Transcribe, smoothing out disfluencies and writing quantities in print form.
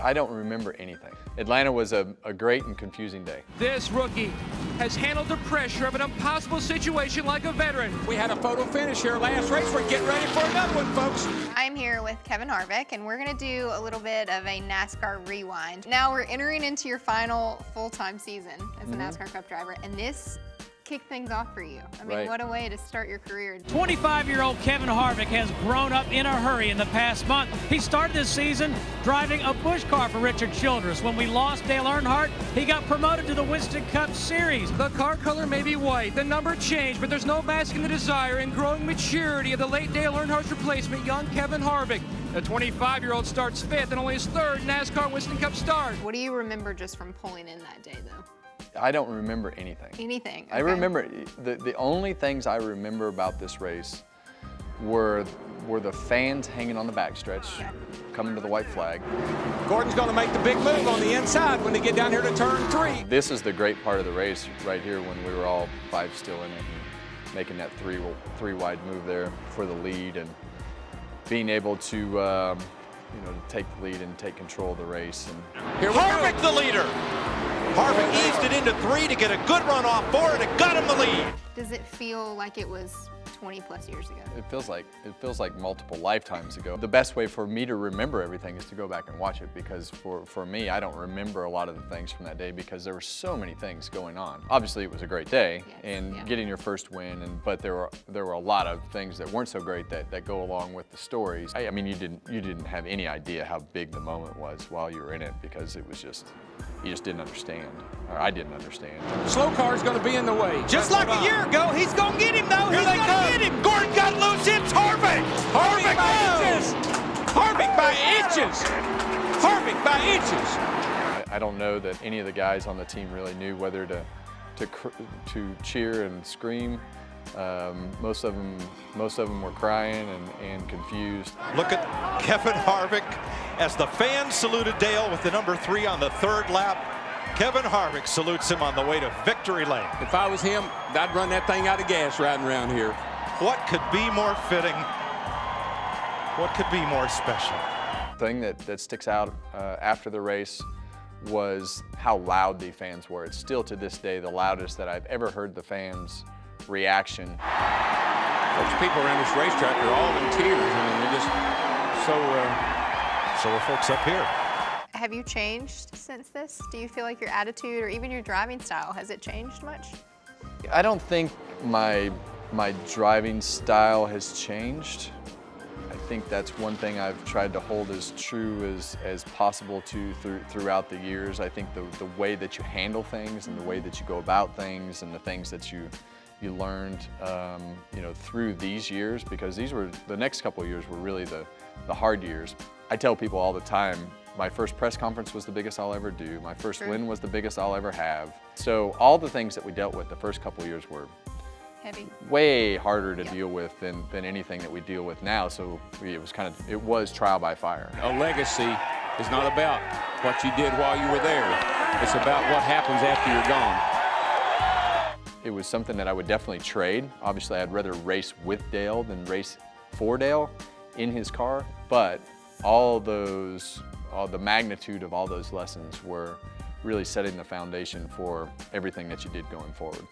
I don't remember anything. Atlanta was a great and confusing day. This rookie has handled the pressure of an impossible situation like a veteran. We had a photo finish here last race. We're getting ready for another one, folks. I'm here with Kevin Harvick, and we're going to do a little bit of a NASCAR rewind. Now we're entering into your final full-time season as a NASCAR Cup driver, and this kicked things off for you. I mean, Right. What a way to start your career. 25-year-old Kevin Harvick has grown up in a hurry in the past month. He started this season driving a Busch car for Richard Childress. When we lost Dale Earnhardt, he got promoted to the Winston Cup Series. The car color may be white, the number changed, but there's no masking the desire and growing maturity of the late Dale Earnhardt's replacement, young Kevin Harvick. The 25-year-old starts fifth and only his third NASCAR Winston Cup start. What do you remember just from pulling in that day, though? I don't remember anything. Anything? I okay. remember, the only things I remember about this race were the fans hanging on the backstretch, coming to the white flag. Gordon's going to make the big move on the inside when they get down here to turn 3. This is the great part of the race right here when we were all 5 still in it and making that three wide move there for the lead and being able to to take the lead and take control of the race. And Here Harvick the leader. Harvick eased it into 3 to get a good run off 4, and it got him the lead. Does it feel like it was 20-plus years ago? it feels like multiple lifetimes ago. The best way for me to remember everything is to go back and watch it, because for me, I don't remember a lot of the things from that day because there were so many things going on. Obviously, it was a great day and getting your first win, but there were a lot of things that weren't so great that go along with the stories. I mean, you didn't have any idea how big the moment was while you were in it, because it was just, you just didn't understand, or I didn't understand. Slow car's going to be in the way. Just like a year ago, he's going to get him, though. He's going to get him. Gordon got loose. It's Harvick. Harvick by inches. Harvick by inches. Harvick by inches. I don't know that any of the guys on the team really knew whether to cheer and scream. Most of them were crying and confused. Look at Kevin Harvick as the fans saluted Dale with the number 3 on the 3rd lap. Kevin Harvick salutes him on the way to victory lane. If I was him, I'd run that thing out of gas riding around here. What could be more fitting? What could be more special? The thing that sticks out after the race was how loud the fans were. It's still to this day the loudest that I've ever heard the fans' reaction. Folks, people around this racetrack are all in tears. I mean, they're just So are folks up here. Have you changed since this? Do you feel like your attitude or even your driving style, has it changed much? I don't think my driving style has changed. I think that's one thing I've tried to hold as true as possible throughout the years. I think the way that you handle things and the way that you go about things and the things that you learned through these years, because the next couple of years were really the hard years. I tell people all the time, my first press conference was the biggest I'll ever do. My first win was the biggest I'll ever have. So all the things that we dealt with the first couple of years were Heavy. way harder to deal with than anything that we deal with now. So it was trial by fire. a legacy is not about what you did while you were there. It's about what happens after you're gone. It was something that I would definitely trade. Obviously, I'd rather race with Dale than race for Dale in his car, but the magnitude of all those lessons were really setting the foundation for everything that you did going forward.